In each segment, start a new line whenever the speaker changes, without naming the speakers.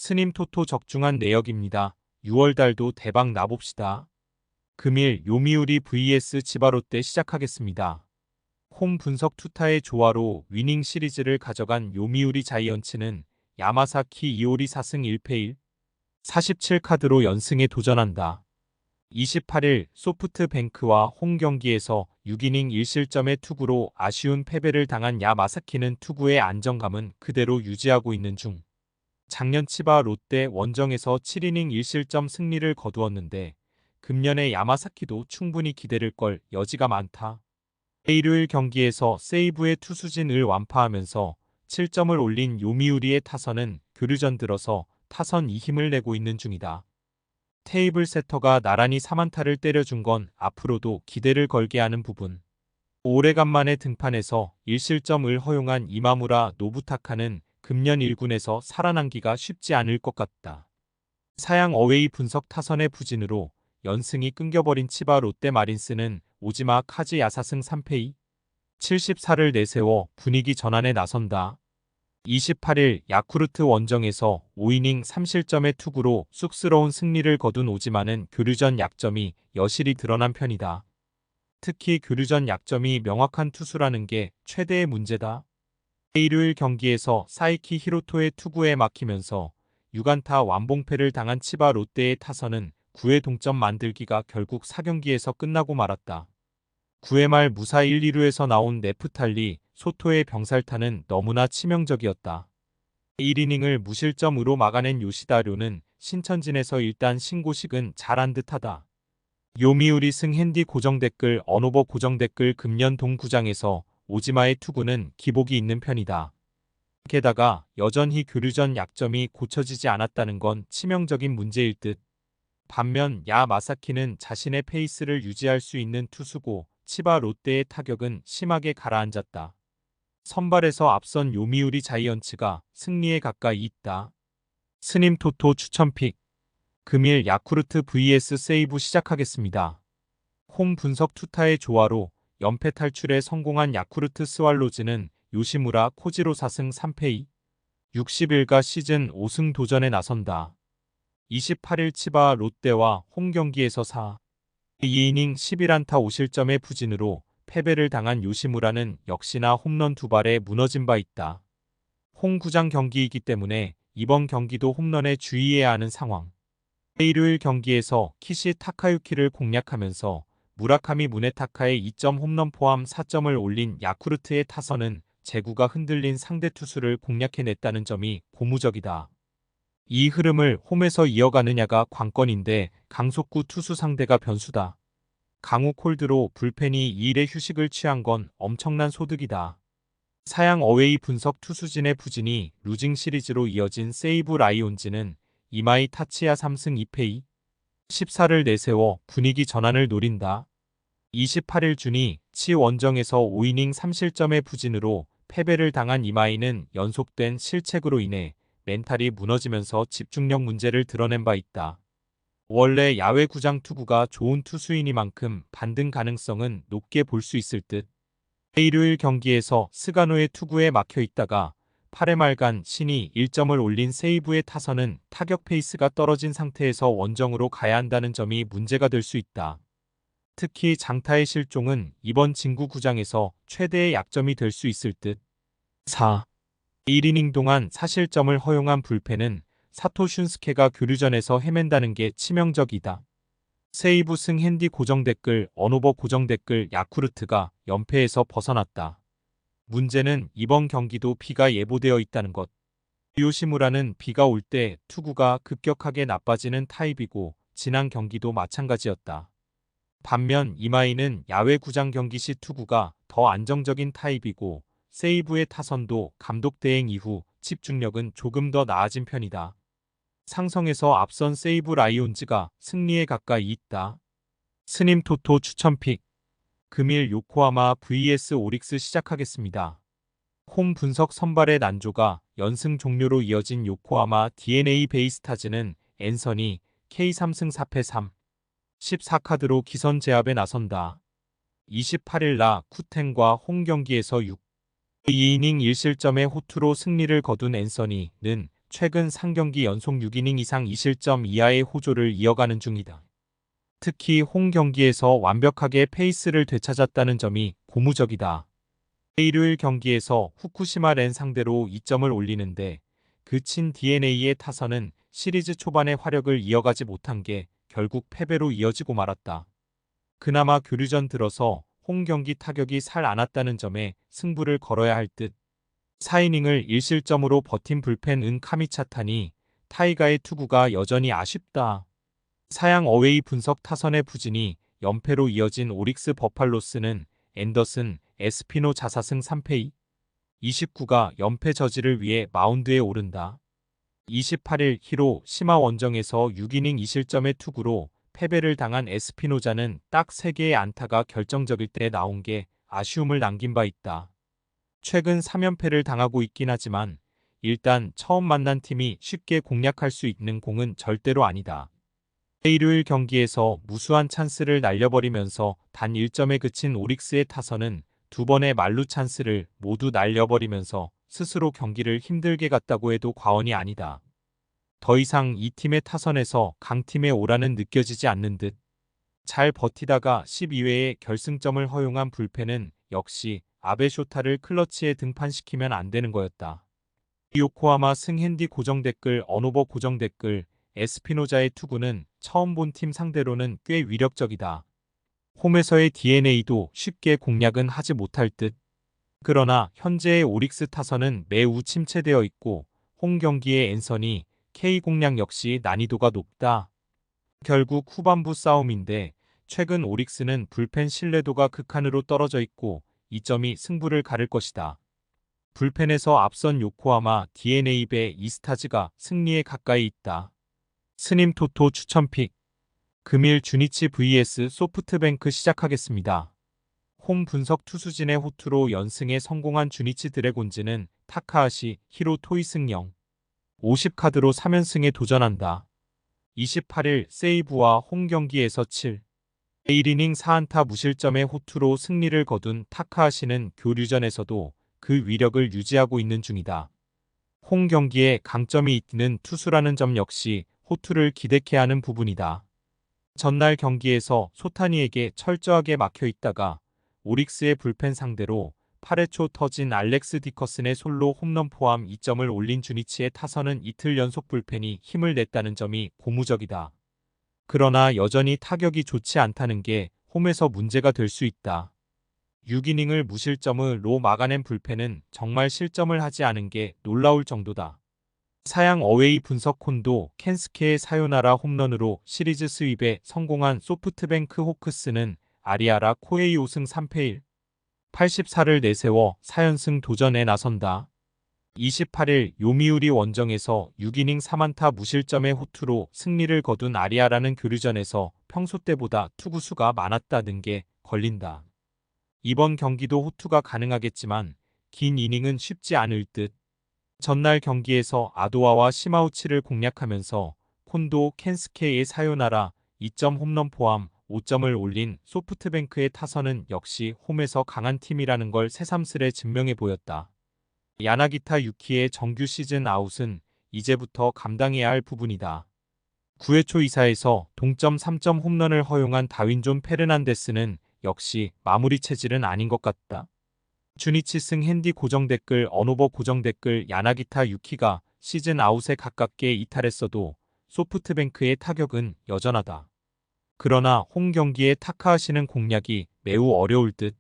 스님 토토 적중한 내역입니다. 6월달도 대박 나봅시다. 금일 요미우리 vs 치바롯데 시작하겠습니다. 홈 분석 투타의 조화로 위닝 시리즈를 가져간 요미우리 자이언츠는 야마사키 이오리 4승 1패 1, 47카드로 연승에 도전한다. 28일 소프트뱅크와 홈 경기에서 6이닝 1실점의 투구로 아쉬운 패배를 당한 야마사키는 투구의 안정감은 그대로 유지하고 있는 중. 작년 치바 롯데 원정에서 7이닝 1실점 승리를 거두었는데 금년의 야마사키도 충분히 기대를 걸 여지가 많다. 일요일 경기에서 세이브의 투수진을 완파하면서 7점을 올린 요미우리의 타선은 교류전 들어서 타선 2힘을 내고 있는 중이다. 테이블 세터가 나란히 3안타를 때려준 건 앞으로도 기대를 걸게 하는 부분. 오래간만에 등판해서 1실점을 허용한 이마무라 노부타카는 금년 1군에서 살아남기가 쉽지 않을 것 같다. 사양 어웨이 분석 타선의 부진으로 연승이 끊겨버린 치바 롯데 마린스는 오지마 카즈 야사승 3패 2, 74를 내세워 분위기 전환에 나선다. 28일 야쿠르트 원정에서 5이닝 3실점의 투구로 쑥스러운 승리를 거둔 오지마는 교류전 약점이 여실히 드러난 편이다. 특히 교류전 약점이 명확한 투수라는 게 최대의 문제다. 일요일 경기에서 사이키 히로토의 투구에 막히면서 6안타 완봉패를 당한 치바 롯데의 타선은 9회 동점 만들기가 결국 4경기에서 끝나고 말았다. 9회 말 무사 1, 2루에서 나온 네프탈리, 소토의 병살타는 너무나 치명적이었다. 1이닝을 무실점으로 막아낸 요시다료는 신천진에서 일단 신고식은 잘한 듯하다. 요미우리 승 핸디 고정댓글 언오버 고정댓글 금년 동구장에서 오지마의 투구는 기복이 있는 편이다. 게다가 여전히 교류전 약점이 고쳐지지 않았다는 건 치명적인 문제일 듯. 반면 야마사키는 자신의 페이스를 유지할 수 있는 투수고 치바 롯데의 타격은 심하게 가라앉았다. 선발에서 앞선 요미우리 자이언츠가 승리에 가까이 있다. 스님 토토 추천픽. 금일 야쿠르트 vs 세이브 시작하겠습니다. 홈 분석 투타의 조화로 연패 탈출에 성공한 야쿠르트 스왈로즈는 요시무라 코지로 4승 3패 2, 60일가 시즌 5승 도전에 나선다. 28일 치바 롯데와 홈 경기에서 4, 2이닝 11안타 5실점의 부진으로 패배를 당한 요시무라는 역시나 홈런 2발에 무너진 바 있다. 홈구장 경기이기 때문에 이번 경기도 홈런에 주의해야 하는 상황. 일요일 경기에서 키시 타카유키를 공략하면서 무라카미 무네타카의 2점 홈런 포함 4점을 올린 야쿠르트의 타선은 제구가 흔들린 상대 투수를 공략해냈다는 점이 고무적이다. 이 흐름을 홈에서 이어가느냐가 관건인데 강속구 투수 상대가 변수다. 강우 콜드로 불펜이 2일의 휴식을 취한 건 엄청난 소득이다. 사양 어웨이 분석 투수진의 부진이 루징 시리즈로 이어진 세이브 라이온즈는 이마이 타치야 3승 2패 2, 14를 내세워 분위기 전환을 노린다. 28일 준이 치 원정에서 5이닝 3실점의 부진으로 패배를 당한 이마이는 연속된 실책으로 인해 멘탈이 무너지면서 집중력 문제를 드러낸 바 있다. 원래 야외 구장 투구가 좋은 투수이니만큼 반등 가능성은 높게 볼 수 있을 듯. 일요일 경기에서 스가노의 투구에 막혀 있다가 8회 말간 신이 1점을 올린 세이브의 타선은 타격 페이스가 떨어진 상태에서 원정으로 가야 한다는 점이 문제가 될 수 있다. 특히 장타의 실종은 이번 진구 구장에서 최대의 약점이 될 수 있을 듯. 4. 1이닝 동안 사실점을 허용한 불펜은 사토 슌스케가 교류전에서 헤맨다는 게 치명적이다. 세이브 승 핸디 고정댓글 언오버 고정댓글 야쿠르트가 연패에서 벗어났다. 문제는 이번 경기도 비가 예보되어 있다는 것. 요시무라는 비가 올 때 투구가 급격하게 나빠지는 타입이고 지난 경기도 마찬가지였다. 반면 이마이는 야외 구장 경기 시 투구가 더 안정적인 타입이고 세이브의 타선도 감독 대행 이후 집중력은 조금 더 나아진 편이다. 상성에서 앞선 세이브 라이온즈가 승리에 가까이 있다. 스님 토토 추천픽. 금일 요코하마 vs 오릭스 시작하겠습니다. 홈 분석 선발의 난조가 연승 종료로 이어진 요코하마 DNA 베이스타즈는 앤서니 K 3승 4패 3, 14카드로 기선 제압에 나선다. 28일 라 쿠텐과 홈 경기에서 6, 2이닝 1실점의 호투로 승리를 거둔 앤서니는 최근 3경기 연속 6이닝 이상 2실점 이하의 호조를 이어가는 중이다. 특히 홈 경기에서 완벽하게 페이스를 되찾았다는 점이 고무적이다. 일요일 경기에서 후쿠시마 렌 상대로 2점을 올리는데 그친 DeNA의 타선은 시리즈 초반의 화력을 이어가지 못한 게 결국 패배로 이어지고 말았다. 그나마 교류전 들어서 홈 경기 타격이 살 않았다는 점에 승부를 걸어야 할 듯. 4이닝을 1실점으로 버틴 불펜 은 카미차타니 타이가의 투구가 여전히 아쉽다. 사양 어웨이 분석 타선의 부진이 연패로 이어진 오릭스 버팔로스는 앤더슨, 에스피노 자사승 3패 29가 연패 저지를 위해 마운드에 오른다. 28일 히로 시마 원정에서 6이닝 2실점의 투구로 패배를 당한 에스피노자는 딱 3개의 안타가 결정적일 때 나온 게 아쉬움을 남긴 바 있다. 최근 3연패를 당하고 있긴 하지만 일단 처음 만난 팀이 쉽게 공략할 수 있는 공은 절대로 아니다. 일요일 경기에서 무수한 찬스를 날려버리면서 단 1점에 그친 오릭스의 타선은 두 번의 만루 찬스를 모두 날려버리면서 스스로 경기를 힘들게 갔다고 해도 과언이 아니다. 더 이상 이 팀의 타선에서 강팀의 오라는 느껴지지 않는 듯. 잘 버티다가 12회에 결승점을 허용한 불펜은 역시 아베 쇼타를 클러치에 등판시키면 안 되는 거였다. 요코하마 승핸디 고정 댓글 언오버 고정 댓글 에스피노자의 투구는 처음 본 팀 상대로는 꽤 위력적이다. 홈에서의 DeNA도 쉽게 공략은 하지 못할 듯. 그러나 현재의 오릭스 타선은 매우 침체되어 있고 홈 경기의 앤서니 K 공략 역시 난이도가 높다. 결국 후반부 싸움인데 최근 오릭스는 불펜 신뢰도가 극한으로 떨어져 있고 이 점이 승부를 가를 것이다. 불펜에서 앞선 요코하마 DeNA 배 이스타즈가 승리에 가까이 있다. 스님 토토 추천픽. 금일 주니치 vs 소프트뱅크 시작하겠습니다. 홈 분석 투수진의 호투로 연승에 성공한 주니치 드래곤즈는 타카하시, 히로 토이승영 50카드로 3연승에 도전한다. 28일 세이브와 홈 경기에서 7. 1이닝 4안타 무실점의 호투로 승리를 거둔 타카하시는 교류전에서도 그 위력을 유지하고 있는 중이다. 홈 경기에 강점이 있는 투수라는 점 역시 호투를 기대케 하는 부분이다. 전날 경기에서 소타니에게 철저하게 막혀 있다가 오릭스의 불펜 상대로 8회 초 터진 알렉스 디커슨의 솔로 홈런 포함 2점을 올린 주니치의 타선은 이틀 연속 불펜이 힘을 냈다는 점이 고무적이다. 그러나 여전히 타격이 좋지 않다는 게 홈에서 문제가 될 수 있다. 6이닝을 무실점으로 막아낸 불펜은 정말 실점을 하지 않은 게 놀라울 정도다. 사양 어웨이 분석 콘도 켄스케의 사요나라 홈런으로 시리즈 스윕에 성공한 소프트뱅크 호크스는 아리아라 코에이 5승 3패 84를 내세워 4연승 도전에 나선다. 28일 요미우리 원정에서 6이닝 3안타 무실점의 호투로 승리를 거둔 아리아라는 교류전에서 평소 때보다 투구수가 많았다는 게 걸린다. 이번 경기도 호투가 가능하겠지만 긴 이닝은 쉽지 않을 듯. 전날 경기에서 아도아와 시마우치를 공략하면서 콘도 켄스케이의 사요나라 2점 홈런 포함 5점을 올린 소프트뱅크의 타선은 역시 홈에서 강한 팀이라는 걸 새삼스레 증명해 보였다. 야나기타 유키의 정규 시즌 아웃은 이제부터 감당해야 할 부분이다. 9회 초 2사에서 동점 3점 홈런을 허용한 다윈존 페르난데스는 역시 마무리 체질은 아닌 것 같다. 주니치 승핸디 고정 댓글 언오버 고정 댓글 야나기타 유키가 시즌 아웃에 가깝게 이탈했어도 소프트뱅크의 타격은 여전하다. 그러나 홈 경기에 타카하시는 공략이 매우 어려울 듯.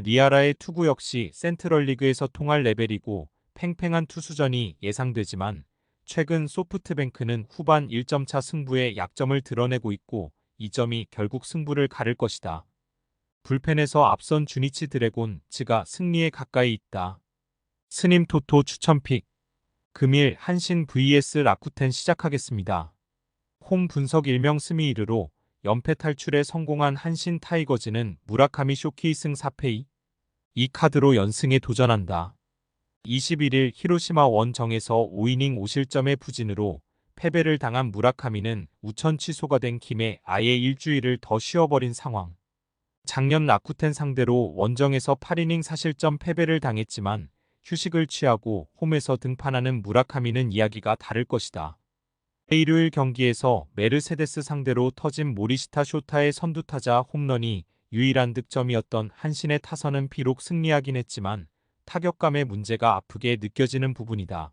리아라의 투구 역시 센트럴리그에서 통할 레벨이고 팽팽한 투수전이 예상되지만 최근 소프트뱅크는 후반 1점차 승부에 약점을 드러내고 있고 이 점이 결국 승부를 가를 것이다. 불펜에서 앞선 주니치 드래곤즈가 승리에 가까이 있다. 스님 토토 추천픽. 금일 한신 vs 라쿠텐 시작하겠습니다. 홈 분석 일명 스미이르로 연패 탈출에 성공한 한신 타이거즈는 무라카미 쇼케이승 4패 이 카드로 연승에 도전한다. 21일 히로시마 원정에서 5이닝 5실점의 부진으로 패배를 당한 무라카미는 우천 취소가 된 김에 아예 일주일을 더 쉬어버린 상황. 작년 라쿠텐 상대로 원정에서 8이닝 4실점 패배를 당했지만 휴식을 취하고 홈에서 등판하는 무라카미는 이야기가 다를 것이다. 일요일 경기에서 메르세데스 상대로 터진 모리시타 쇼타의 선두타자 홈런이 유일한 득점이었던 한신의 타선은 비록 승리하긴 했지만 타격감의 문제가 아프게 느껴지는 부분이다.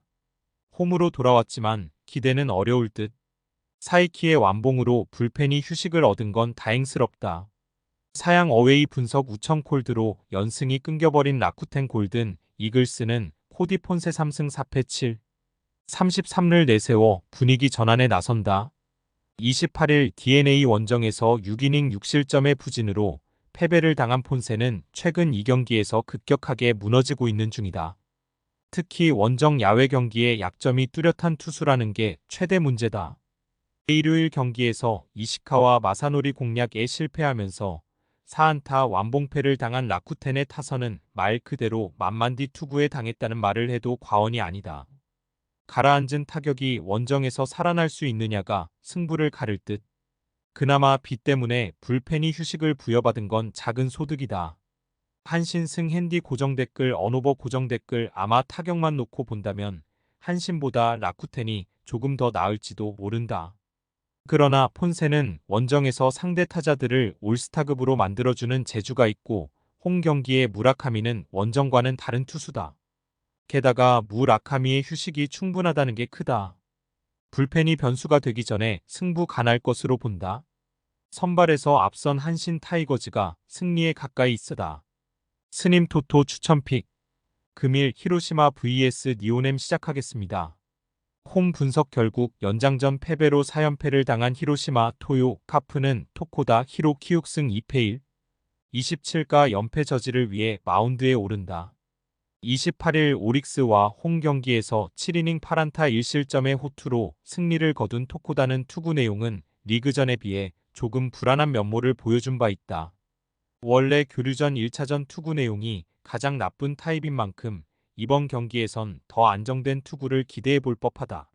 홈으로 돌아왔지만 기대는 어려울 듯. 사이키의 완봉으로 불펜이 휴식을 얻은 건 다행스럽다. 사양 어웨이 분석 우천 콜드로 연승이 끊겨버린 라쿠텐 골든 이글스는 코디 폰세 3승 4패 7, 33를 내세워 분위기 전환에 나선다. 28일 DNA 원정에서 6이닝 6실점의 부진으로 패배를 당한 폰세는 최근 2경기에서 급격하게 무너지고 있는 중이다. 특히 원정 야외 경기에 약점이 뚜렷한 투수라는 게 최대 문제다. 일요일 경기에서 이시카와 마사노리 공략에 실패하면서 4안타 완봉패를 당한 라쿠텐의 타선은 말 그대로 만만디 투구에 당했다는 말을 해도 과언이 아니다. 가라앉은 타격이 원정에서 살아날 수 있느냐가 승부를 가를 듯. 그나마 비 때문에 불펜이 휴식을 부여받은 건 작은 소득이다. 한신승 핸디 고정 댓글 언오버 고정 댓글 아마 타격만 놓고 본다면 한신보다 라쿠텐이 조금 더 나을지도 모른다. 그러나 폰세는 원정에서 상대 타자들을 올스타급으로 만들어주는 재주가 있고 홈 경기의 무라카미는 원정과는 다른 투수다. 게다가 무라카미의 휴식이 충분하다는 게 크다. 불펜이 변수가 되기 전에 승부 가날 것으로 본다. 선발에서 앞선 한신 타이거즈가 승리에 가까이 있어다. 스님 토토 추천픽. 금일 히로시마 vs 니오넴 시작하겠습니다. 홈 분석 결국 연장전 패배로 4연패를 당한 히로시마 토요 카프는 토코다 히로 키육승 2패 1, 27가 연패 저지를 위해 마운드에 오른다. 28일 오릭스와 홈 경기에서 7이닝 8안타 1실점의 호투로 승리를 거둔 토코다는 투구 내용은 리그전에 비해 조금 불안한 면모를 보여준 바 있다. 원래 교류전 1차전 투구 내용이 가장 나쁜 타입인 만큼 이번 경기에선 더 안정된 투구를 기대해 볼 법하다.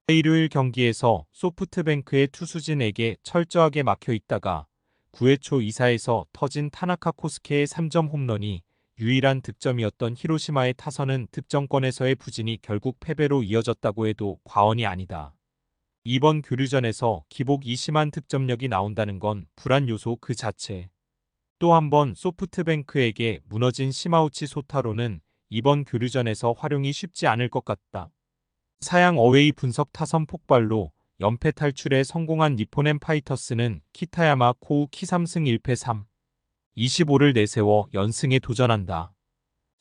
일요일 경기에서 소프트뱅크의 투수진에게 철저하게 막혀 있다가 9회 초 2사에서 터진 타나카 코스케의 3점 홈런이 유일한 득점이었던 히로시마의 타선은 득점권에서의 부진이 결국 패배로 이어졌다고 해도 과언이 아니다. 이번 교류전에서 기복이 심한 득점력이 나온다는 건 불안 요소 그 자체. 또 한 번 소프트뱅크에게 무너진 시마우치 소타로는 이번 교류전에서 활용이 쉽지 않을 것 같다. 사양 어웨이 분석 타선 폭발로 연패 탈출에 성공한 니포넴 파이터스는 키타야마 코우 키 3승 1패 3, 25를 내세워 연승에 도전한다.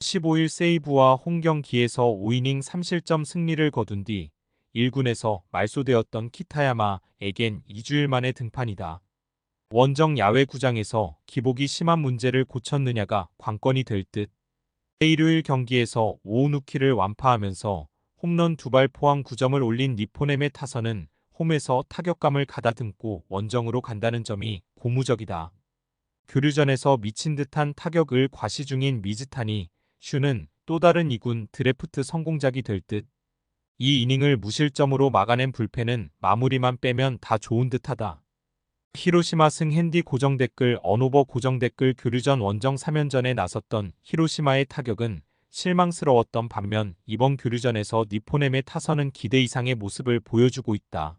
15일 세이브와 홍경기에서 5이닝 3실점 승리를 거둔 뒤 1군에서 말소되었던 키타야마에겐 2주일 만에 등판이다. 원정 야외 구장에서 기복이 심한 문제를 고쳤느냐가 관건이 될 듯. 일요일 경기에서 오우누키를 완파하면서 홈런 2발 포함 9점을 올린 니포넴의 타선은 홈에서 타격감을 가다듬고 원정으로 간다는 점이 고무적이다. 교류전에서 미친 듯한 타격을 과시 중인 미즈타니 슈는 또 다른 2군 드래프트 성공작이 될 듯. 이 이닝을 무실점으로 막아낸 불펜은 마무리만 빼면 다 좋은 듯하다. 히로시마 승 핸디 고정 댓글 언오버 고정 댓글 교류전 원정 3연전에 나섰던 히로시마의 타격은 실망스러웠던 반면 이번 교류전에서 니포넴의 타선은 기대 이상의 모습을 보여주고 있다.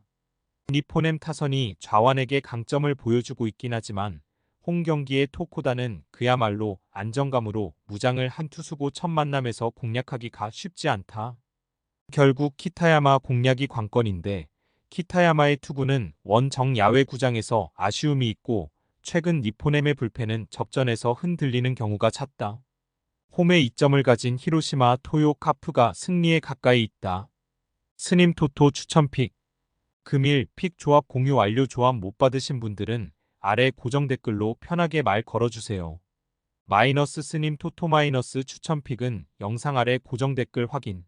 니포넴 타선이 좌완에게 강점을 보여주고 있긴 하지만 홈 경기의 토코다는 그야말로 안정감으로 무장을 한 투수고 첫 만남에서 공략하기가 쉽지 않다. 결국 키타야마 공략이 관건인데 키타야마의 투구는 원정 야외 구장에서 아쉬움이 있고 최근 니포넴의 불펜은 접전에서 흔들리는 경우가 잦다. 홈에 이점을 가진 히로시마 토요 카프가 승리에 가까이 있다. 스님 토토 추천픽. 금일 픽 조합 공유 완료. 조합 못 받으신 분들은 아래 고정 댓글로 편하게 말 걸어주세요. 마이너스 스님 토토 마이너스 추천픽은 영상 아래 고정 댓글 확인.